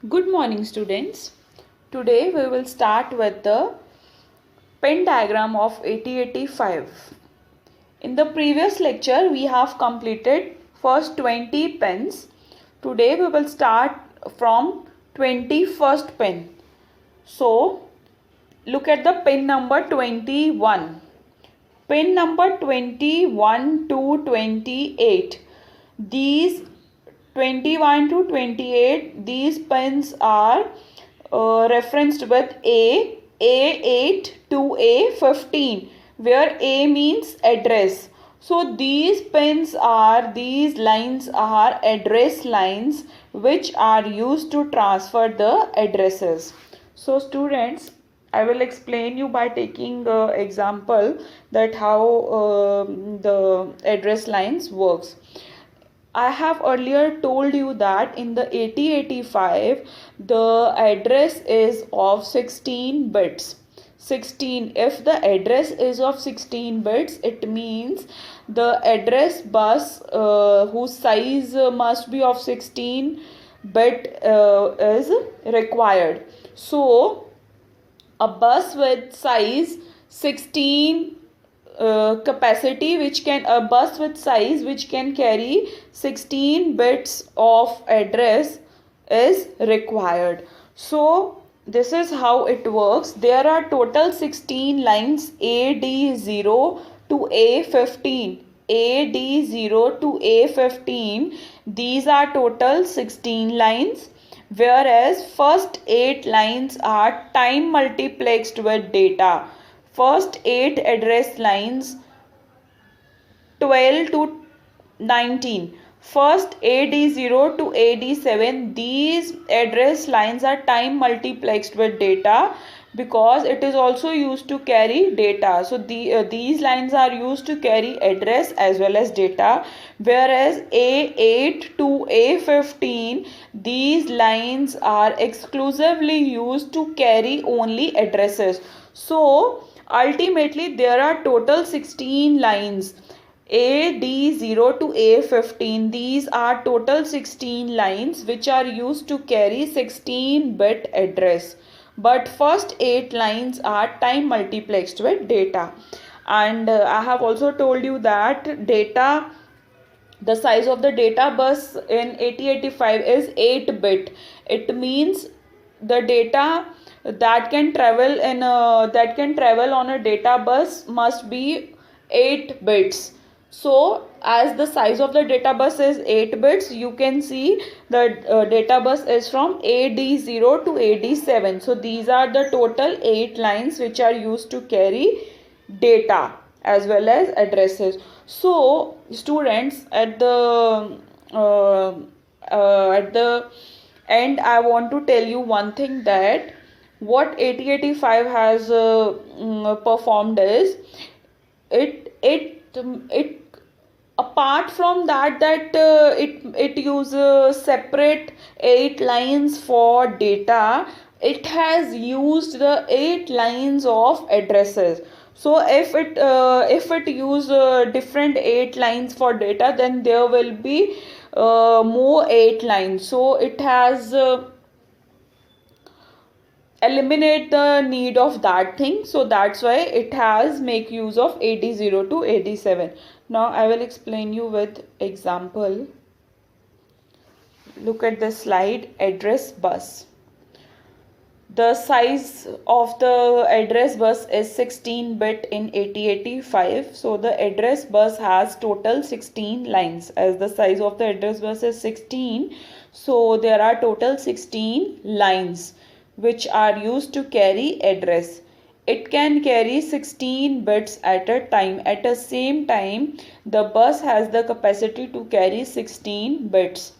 Good morning, students. Today we will start with the pen diagram of 8085. In the previous lecture we have completed first 20 pens. Today we will start from 21st pen. So look at the pin number 21. Pin number 21 to 28. These 21 to 28, these pins are referenced with A8 to A15, where A means address. So these lines are address lines which are used to transfer the addresses. So students, I will explain you by taking example that how the address lines works. I have earlier told you that in the 8085 the address is of 16 bits. 16, if the address is of 16 bits, it means the address bus whose size must be of 16 bit is required. So a bus with size 16 capacity, which can a bus with size which can carry 16 bits of address is required. So this is how it works. There are total 16 lines AD0 to A15. AD0 to A15, these are total 16 lines, whereas first 8 lines are time multiplexed with data. First 8 address lines 12 to 19. First AD0 to AD7, these address lines are time multiplexed with data because it is also used to carry data. So these lines are used to carry address as well as data, whereas A8 to A15, these lines are exclusively used to carry only addresses. So ultimately there are total 16 lines. AD0 to A15, these are total 16 lines which are used to carry 16-bit address. But first 8 lines are time multiplexed with data. And I have also told you that the size of the data bus in 8085 is 8 bit. It means the data that can travel on a data bus must be 8 bits. So as the size of the data bus is 8 bits, you can see the data bus is from AD0 to AD7. So these are the total 8 lines which are used to carry data as well as addresses. So students, at the end I want to tell you one thing, that what 8085 has performed is it apart from that it uses separate 8 lines for data. It has used the 8 lines of addresses. So if it use different 8 lines for data, then there will be more 8 lines. So it has eliminate the need of that thing. So that's why it has make use of AD0 to AD7. Now I will explain you with example. Look at the slide, address bus. The size of the address bus is 16 bit in 8085. So the address bus has total 16 lines. As the size of the address bus is 16, so there are total 16 lines which are used to carry address. It can carry 16 bits at a time. At the same time, the bus has the capacity to carry 16 bits.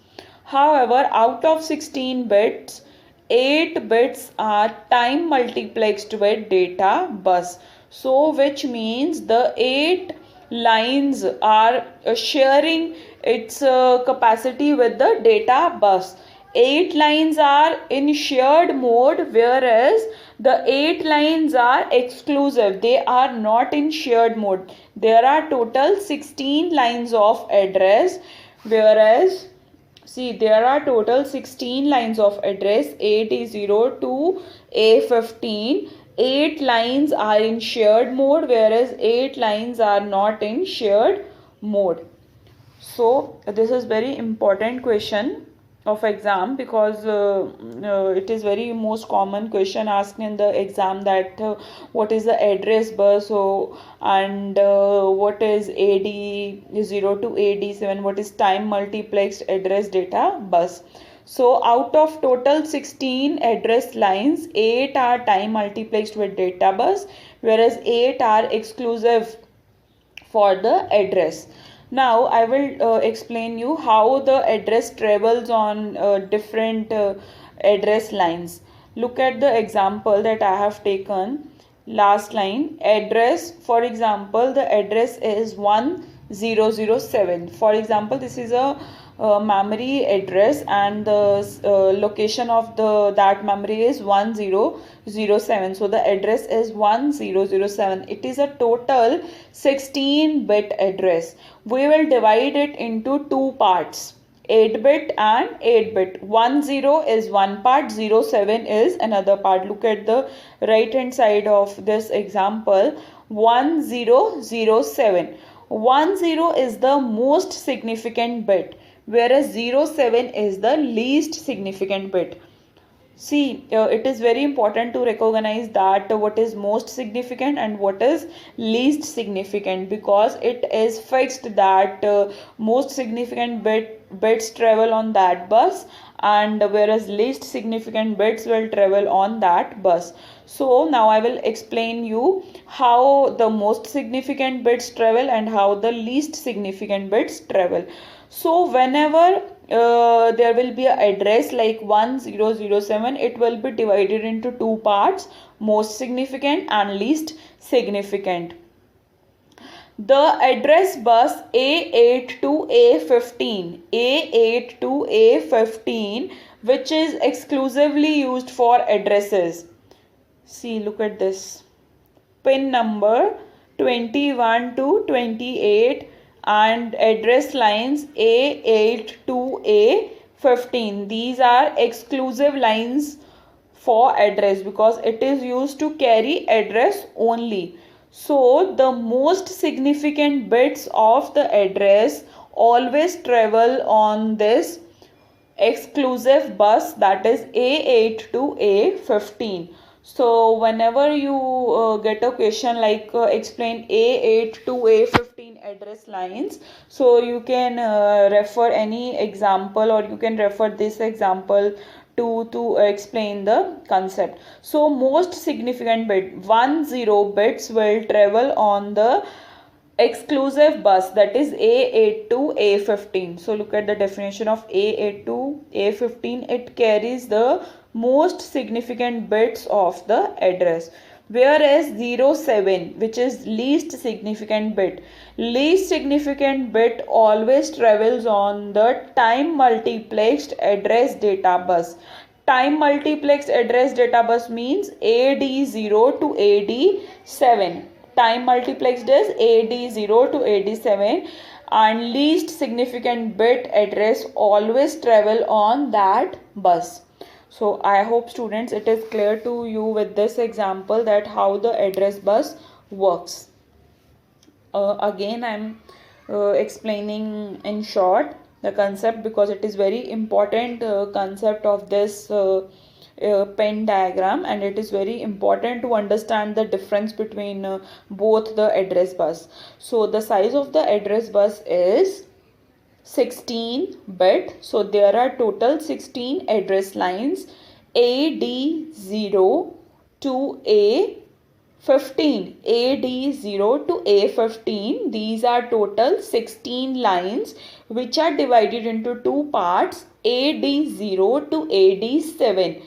However, out of 16 bits, 8 bits are time multiplexed with data bus. So which means the 8 lines are sharing its capacity with the data bus. 8 lines are in shared mode, whereas the 8 lines are exclusive. They are not in shared mode. There are total 16 lines of address, whereas See, there are total 16 lines of address AD0 to A15. 8 lines are in shared mode, whereas 8 lines are not in shared mode. So this is very important question of exam, because it is very most common question asked in the exam, that what is the address bus, and what is AD0 to AD7, what is time multiplexed address data bus. So out of total 16 address lines, 8 are time multiplexed with data bus, whereas 8 are exclusive for the address. Now I will explain you how the address travels on different address lines. Look at the example that I have taken. Last line, address, for example, the address is 1007. For example, this is a memory address, and the location of that memory is 1007. So the address is 1007. It is a total 16-bit address. We will divide it into two parts, 8-bit and 8-bit. 10 is one part, 07 is another part. Look at the right hand side of this example. 1007. 10 is the most significant bit, whereas 07 is the least significant bit. See, it is very important to recognize that what is most significant and what is least significant, because it is fixed that most significant bits travel on that bus, and whereas least significant bits will travel on that bus. So now I will explain you how the most significant bits travel and how the least significant bits travel. So whenever there will be an address like 1007, it will be divided into two parts, most significant and least significant. The address bus A8 to A15, A8 to A15, which is exclusively used for addresses. See, look at this. Pin number 21 to 28 and address lines A8 to A15. These are exclusive lines for address, because it is used to carry address only. So the most significant bits of the address always travel on this exclusive bus, that is A8 to A15. So whenever you get a question like explain A8 to A15 address lines, so you can refer any example, or you can refer this example to explain the concept. So most significant bit, 10 bits will travel on the exclusive bus, that is A8 to A15. So look at the definition of A8 to A15. It carries the most significant bits of the address. Whereas 07, which is least significant bit, least significant bit always travels on the time multiplexed address data bus. Time multiplexed address data bus means AD0 to AD7. Time multiplexed is AD0 to AD7, and least significant bit address always travel on that bus. So I hope students it is clear to you with this example that how the address bus works. Again I am explaining in short the concept, because it is very important concept of this Venn diagram, and it is very important to understand the difference between both the address bus. So the size of the address bus is 16 bit. So there are total 16 address lines AD0 to A15. AD0 to A15, these are total 16 lines which are divided into two parts, AD0 to AD7,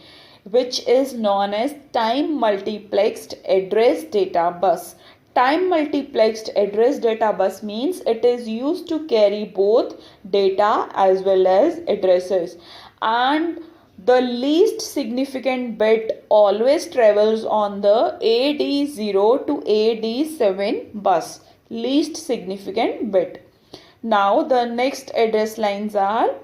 which is known as time multiplexed address data bus. Time multiplexed address data bus means it is used to carry both data as well as addresses, and the least significant bit always travels on the AD0 to AD7 bus, least significant bit. Now the next address lines are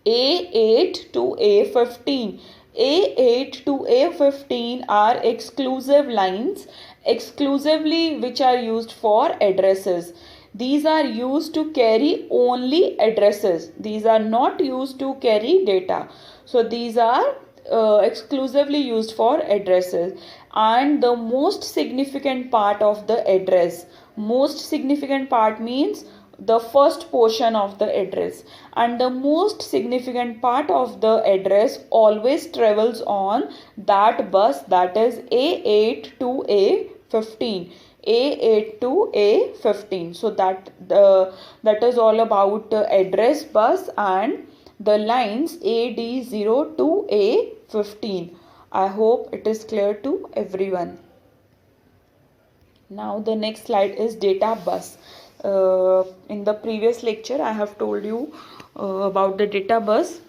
A8 to A15. A8 to A15 are exclusive lines exclusively which are used for addresses. These are used to carry only addresses. These are not used to carry data. So these are exclusively used for addresses. And the most significant part of the address, most significant part means the first portion of the address, and the most significant part of the address always travels on that bus, that is A8 to A15. A8 to A15. So that is all about address bus and the lines AD0 to A15. I hope it is clear to everyone. Now the next slide is data bus. In the previous lecture I have told you about the data bus.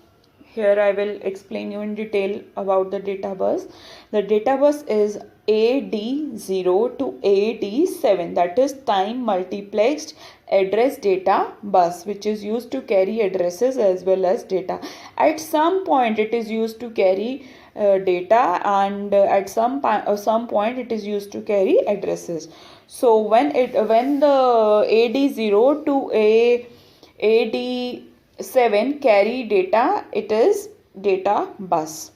Here I will explain you in detail about the data bus. The data bus is AD0 to AD7, that is time multiplexed address data bus, which is used to carry addresses as well as data. At some point it is used to carry data, and at some point it is used to carry addresses. So when the AD0 to AD7 carry data, it is data bus.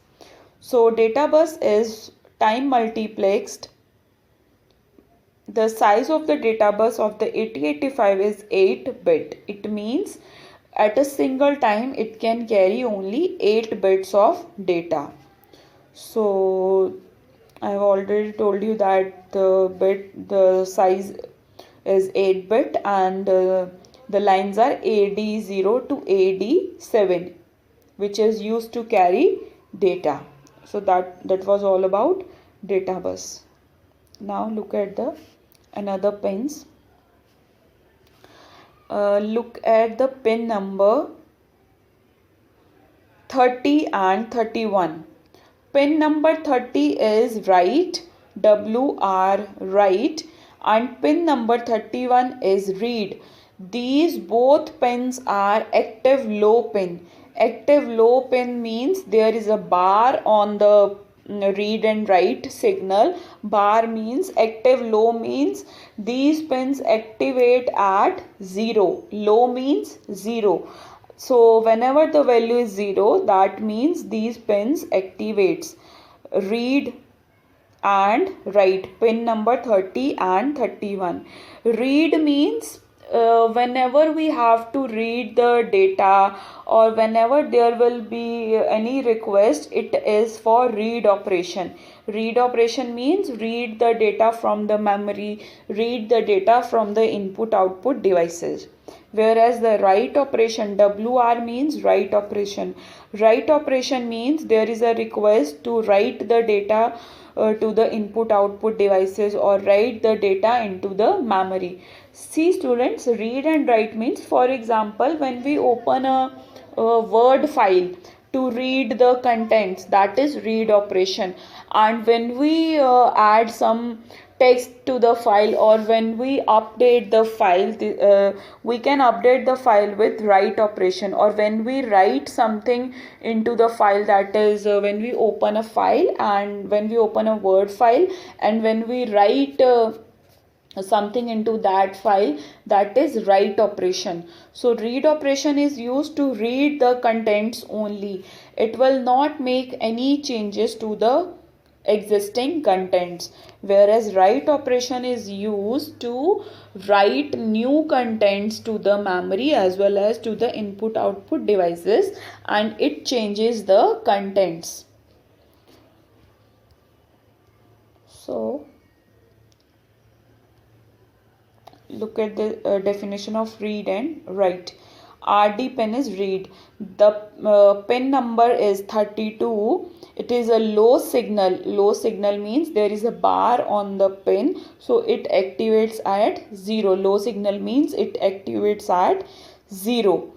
So data bus is time multiplexed. The size of the data bus of the 8085 is 8 bit. It means at a single time it can carry only 8 bits of data. So I have already told you that the size is 8 bit, and the lines are AD0 to AD7, which is used to carry data. So that was all about data bus. Now look at the another pins. Look at the pin number 30 and 31. Pin number 30 is write, WR write, and pin number 31 is read. These both pins are active low pin. Active low pin means there is a bar on the read and write signal. Bar means active, low means these pins activate at 0. Low means 0. So whenever the value is 0, that means these pins activates. Read and write, pin number 30 and 31. Read means whenever we have to read the data, or whenever there will be any request, it is for read operation. Read operation means read the data from the memory, read the data from the input output devices. Whereas the write operation, WR means write operation. Write operation means there is a request to write the data to the input output devices, or write the data into the memory. See students, read and write means, for example, when we open a Word file to read the contents, that is read operation. And when we add some text to the file, or when we update the file, we can update the file with write operation. Or when we write something into the file, that is when we open a file, and when we open a Word file, and when we write something into that file, that is write operation. So read operation is used to read the contents only. It will not make any changes to the existing contents, whereas write operation is used to write new contents to the memory as well as to the input output devices, and it changes the contents. So look at the definition of read and write. RD pin is read. The pin number is 32. It is a low signal. Low signal means there is a bar on the pin, so it activates at 0. Low signal means it activates at 0.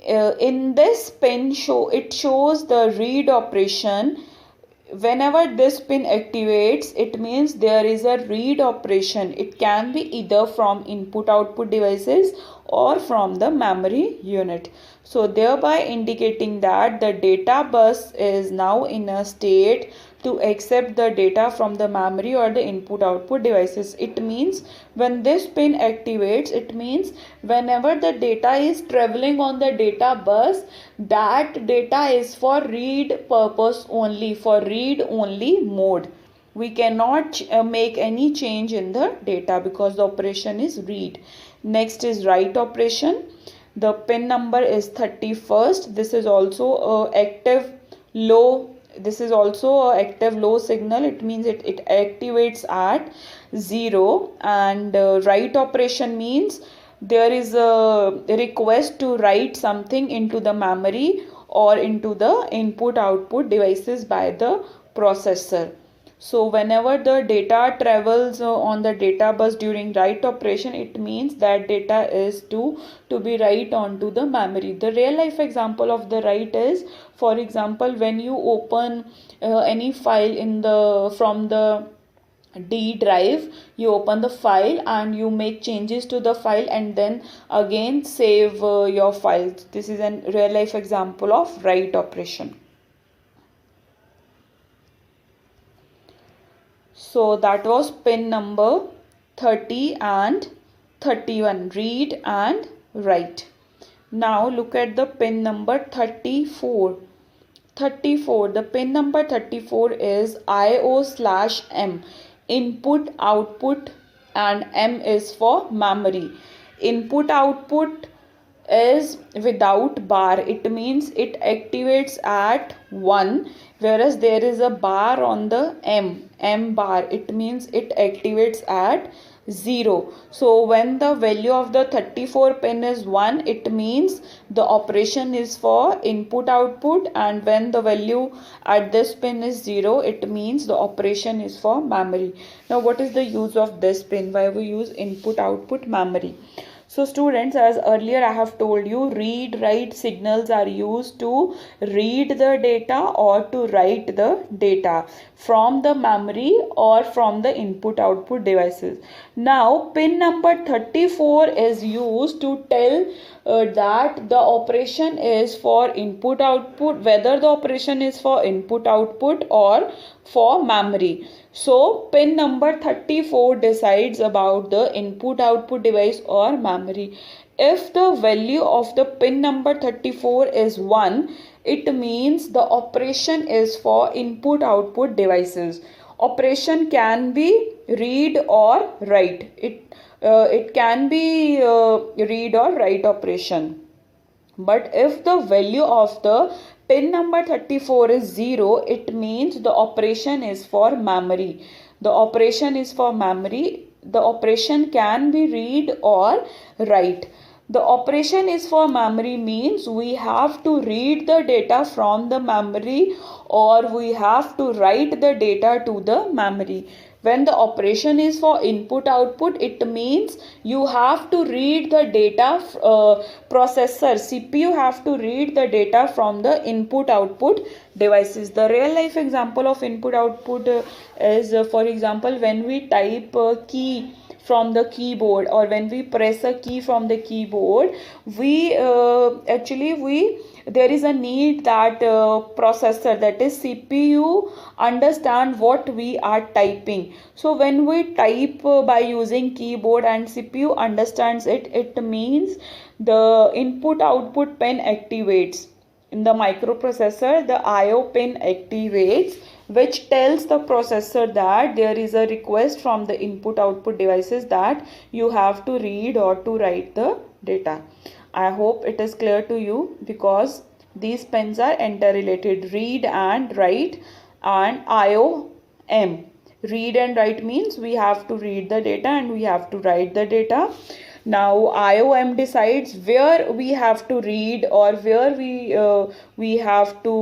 In this pin it shows the read operation. Whenever this pin activates, it means there is a read operation. It can be either from input output devices or from the memory unit. So thereby indicating that the data bus is now in a state to accept the data from the memory or the input output devices. It means when this pin activates, it means whenever the data is traveling on the data bus, that data is for read purpose only, for read only mode. We cannot make any change in the data because the operation is read. Next is write operation. The pin number is 31st. This is also a active low. This is also a active low signal. It means it activates at 0. And write operation means there is a request to write something into the memory or into the input output devices by the processor. So whenever the data travels on the data bus during write operation, it means that data is to be write onto the memory. The real life example of the write is, for example, when you open any file in the from the D drive, you open the file and you make changes to the file and then again save your files. This is a real life example of write operation. So that was pin number 30 and 31, read and write. Now look at the pin number 34. 34, the pin number 34 is IO/M, input output, and M is for memory. Input output is without bar, it means it activates at 1, whereas there is a bar on the M bar, it means it activates at 0. So when the value of the 34 pin is 1, it means the operation is for input output, and when the value at this pin is 0, it means the operation is for memory. Now what is the use of this pin? Why we use input output memory? So students, as earlier I have told you, read write signals are used to read the data or to write the data from the memory or from the input output devices. Now pin number 34 is used to tell that the operation is for input output, whether the operation is for input output or for memory. So pin number 34 decides about the input output device or memory. If the value of the pin number 34 is 1, it means the operation is for input output devices. Operation can be read or write. It can be read or write operation. But if the value of the pin number 34 is 0, it means the operation is for memory. The operation is for memory. The operation can be read or write. The operation is for memory means we have to read the data from the memory or we have to write the data to the memory. When the operation is for input output, it means you have to read the data, processor CPU have to read the data from the input output devices. The real life example of input output is for example when we type a key from the keyboard or when we press a key from the keyboard, there is a need that processor, that is CPU, understand what we are typing. So when we type by using keyboard and CPU understands it, it means the input output pin activates. In the microprocessor, the IO pin activates, which tells the processor that there is a request from the input output devices that you have to read or to write the data. I hope it is clear to you because these pins are interrelated, read and write and IO/M. Read and write means we have to read the data and we have to write the data. Now IO/M decides where we have to read or where we have to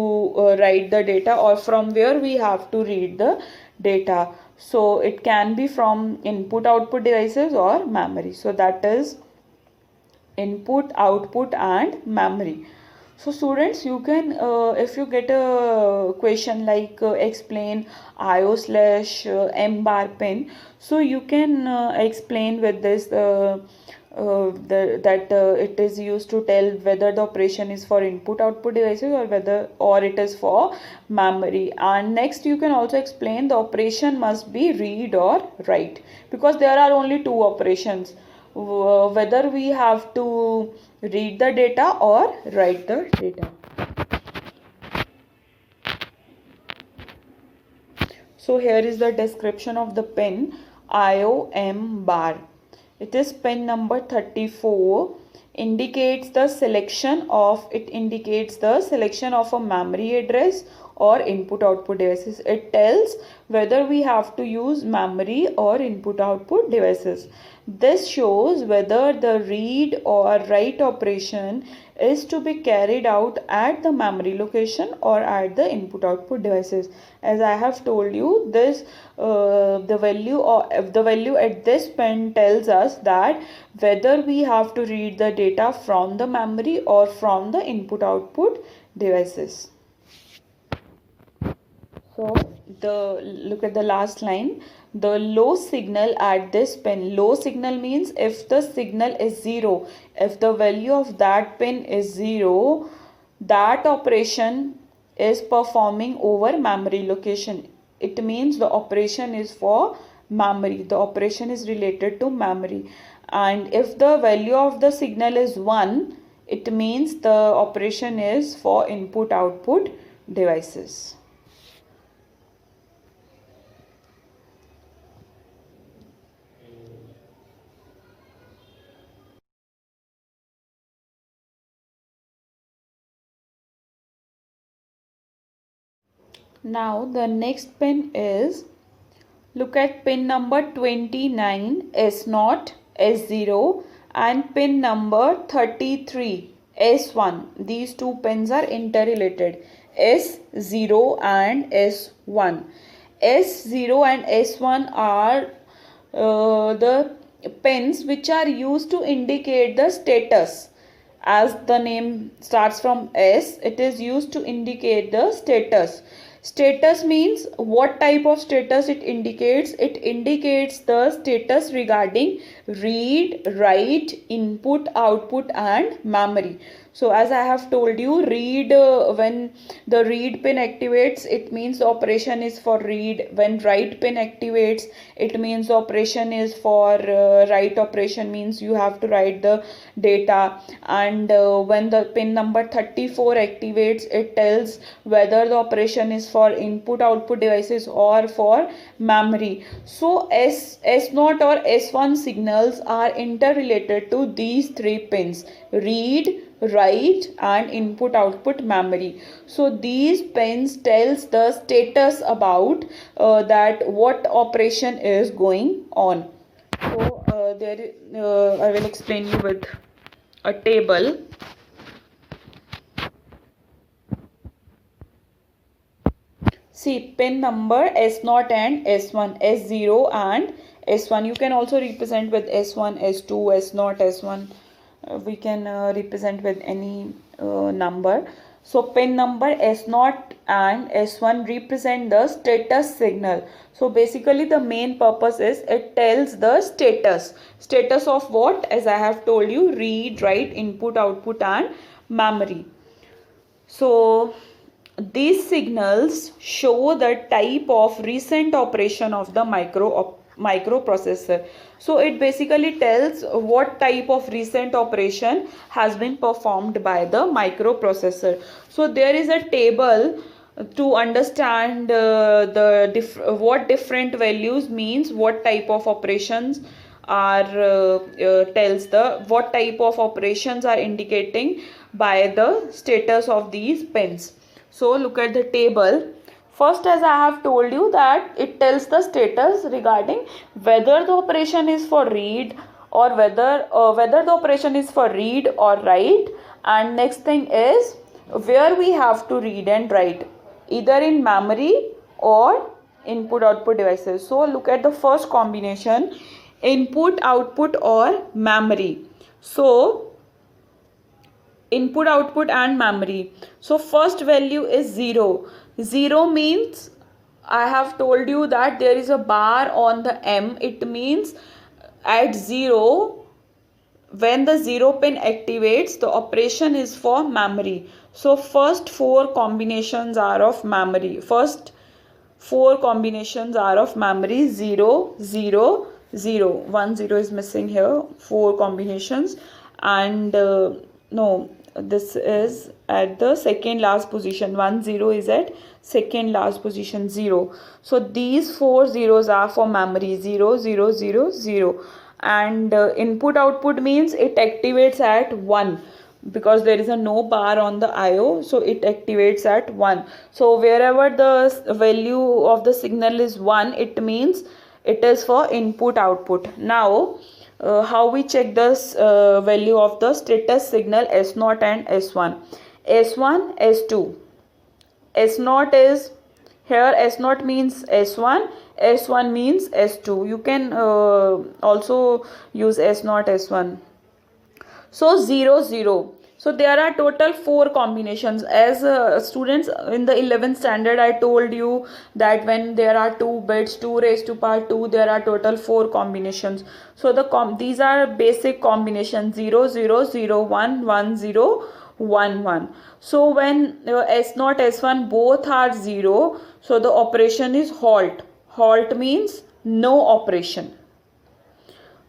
write the data or from where we have to read the data. So it can be from input output devices or memory. So that is input, output and memory. So students, you can if you get a question like explain IO/M bar pin, so you can explain with this it is used to tell whether the operation is for input output devices or it is for memory. And next you can also explain the operation must be read or write, because there are only two operations, whether we have to read the data or write the data. So here is the description of the pin IOM bar. It is pin number 34. Indicates the selection of a memory address or input output devices. It tells whether we have to use memory or input output devices. This shows whether the read or write operation is to be carried out at the memory location or at the input output devices. As I have told you, this the value at this pin tells us that whether we have to read the data from the memory or from the input output devices. So look at the last line. The low signal at this pin. Low signal means if the signal is 0, if the value of that pin is 0, that operation is performing over memory location. It means the operation is for memory. The operation is related to memory. And if the value of the signal is 1, it means the operation is for input output devices. Now the next pin is, look at pin number 29 S0, S0 and pin number 33 S1. These two pins are interrelated, S0 and S1. S0 and S1 are the pins which are used to indicate the status. As the name starts from S, it is used to indicate the status. Status means what type of status it indicates. It indicates the status regarding read, write, input, output and memory. So as I have told you, read, when the read pin activates, it means the operation is for read. When write pin activates, it means the operation is for write. Operation means you have to write the data. And when the pin number 34 activates, it tells whether the operation is for input output devices or for memory. So S0 or S1 signals are interrelated to these three pins: read, write and input output memory. So these pins tells the status about that what operation is going on. So I will explain you with a table. See, pin number S0 and S1, S0 and S1. You can also represent with S1, S2, S0, S1. We can represent with any number. So pin number S0 and S1 represent the status signal. So basically the main purpose is it tells the status. Status of what? As I have told you, read, write, input, output and memory. So these signals show the type of recent operation of the microprocessor. So it basically tells what type of recent operation has been performed by the microprocessor. So there is a table to understand what different values means, what type of operations are tells the what type of operations are indicating by the status of these pins. So look at the table. First, as I have told you, that it tells the status regarding whether the operation is for read or whether the operation is for read or write. And next thing is where we have to read and write, either in memory or input output devices. So look at the first combination, input output or memory. So input output and memory. So first value is 0. 0 means, I have told you that there is a bar on the M. It means at 0 when the 0 pin activates, the operation is for memory. So first 4 combinations are of memory. First 4 combinations are of memory: 0, 0, 0. 1 0 is missing here. 4 combinations. And no, this is at the second last position. 1 0 is at second last position, 0. So these 4 zeros are for memory: 0, 0, 0, 0. And input output means it activates at 1, because there is a no bar on the IO, so it activates at 1. So wherever the value of the signal is 1, it means it is for input output. Now how we check this value of the status signal S0 and S1. S1, S2. S0 is here, S0 means S1, S1 means S2. You can also use S0, S1. So 0, 0. So there are total 4 combinations. As students in the 11th standard, I told you that when there are 2 bits, 2 raised to power 2, there are total 4 combinations. So these are basic combinations: 0, 0, 0, 1, 1, 0, 1, 1. So when S0, S1 both are 0, so the operation is halt. Halt means no operation.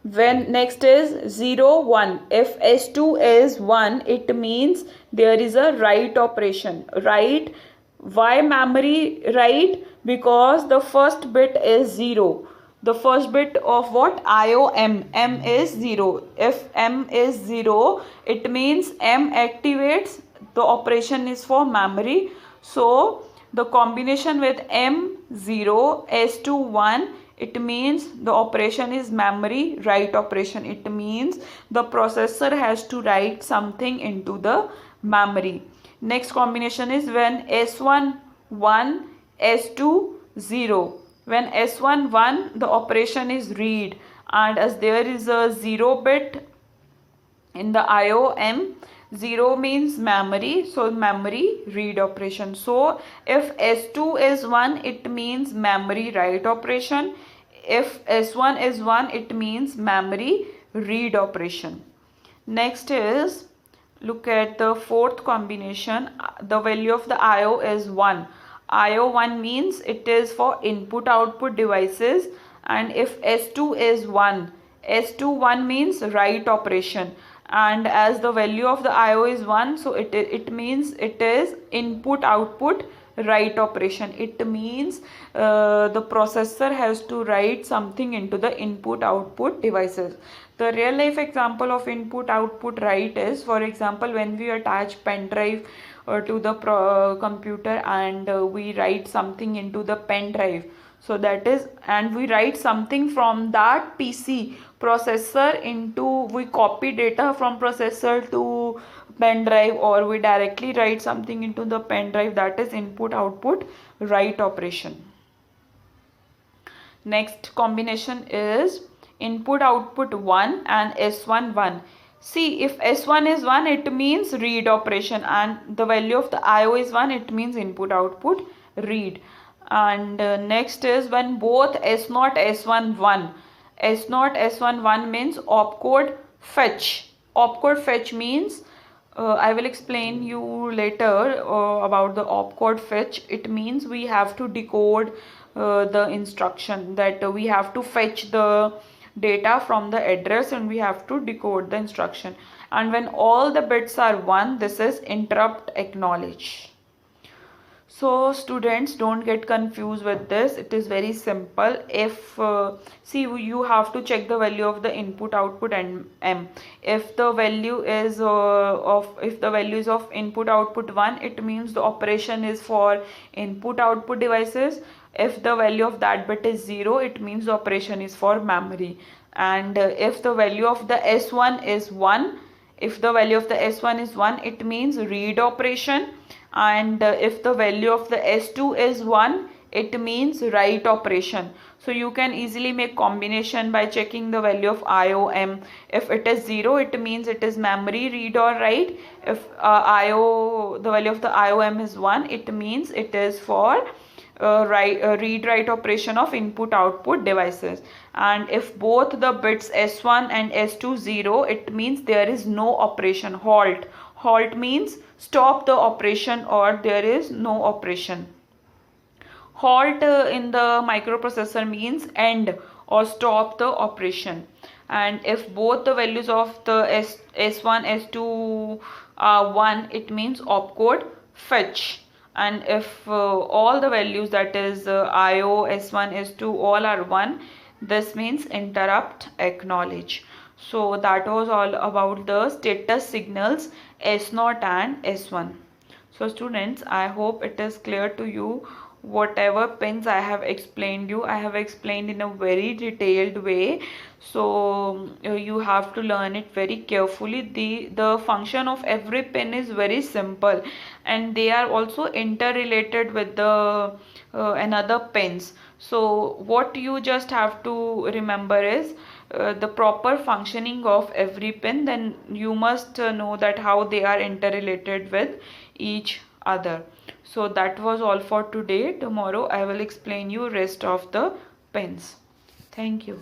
When next is 0, 1. If S2 is 1, it means there is a write operation. Write. Why memory write? Because the first bit is 0. The first bit of what? IOM. M is 0. If M is 0, it means M activates. The operation is for memory. So the combination with M 0, S2 1, it means the operation is memory write operation. It means the processor has to write something into the memory. Next combination is when S1 1, S2 0. When S1 1, the operation is read, and as there is a 0 bit in the IOM, 0 means memory, so memory read operation. So if S2 is 1, it means memory write operation. If S1 is 1, it means memory read operation. Next is, look at the fourth combination. The value of the IO is 1. IO 1 means it is for input output devices. And if S2 is 1, S2 1 means write operation. And as the value of the IO is 1, so it means it is input output write operation. It means the processor has to write something into the input output devices. The real life example of input output write is, for example, when we attach pen drive to the computer and we write something into the pen drive. So that is, and we write something from that PC processor into, we copy data from processor to pen drive, or we directly write something into the pen drive. That is input output write operation. Next combination is input output 1 and S1 1. See, if S1 is 1, it means read operation, and the value of the IO is 1, it means input output read. And next is when both S0 S1 1. S0 S1 1 means opcode fetch. Opcode fetch means I will explain you later about the opcode fetch. It means we have to decode the instruction, that we have to fetch the data from the address and we have to decode the instruction. And when all the bits are 1, this is interrupt acknowledge. So students, don't get confused with this. It is very simple. If see, you have to check the value of the input output and M. If the value is of input output 1, it means the operation is for input output devices. If the value of that bit is 0, it means the operation is for memory. And if the value of the S1 is 1, if the value of the S1 is 1, it means read operation. And if the value of the S2 is 1, it means write operation. So you can easily make combination by checking the value of IOM. If it is 0, it means it is memory read or write. If the value of the IOM is 1, it means it is for read write operation of input output devices. And if both the bits S1 and S2 0, it means there is no operation. Halt means stop the operation or there is no operation. Halt in the microprocessor means end or stop the operation. And if both the values of the S1 S2 are 1, it means opcode fetch. And if all the values, that is IO S1 S2 all are 1, this means interrupt acknowledge. So that was all about the status signals S0 and S1. So students, I hope it is clear to you. Whatever pins I have explained you, I have explained in a very detailed way. So you have to learn it very carefully. The function of every pin is very simple, and they are also interrelated with the another pins. So what you just have to remember is the proper functioning of every pin. Then you must know that how they are interrelated with each other. So that was all for today. Tomorrow I will explain you rest of the pins. Thank you.